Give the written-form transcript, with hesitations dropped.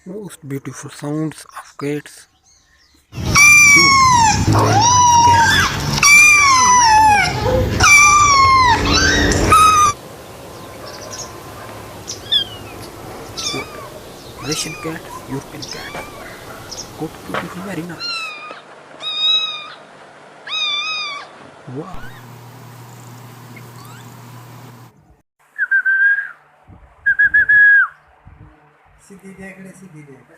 Most beautiful sounds of cats. Cute, very nice cat. Good. Russian cat, European cat. Good, beautiful, very nice. Wow. सीधी देखने सीधी देख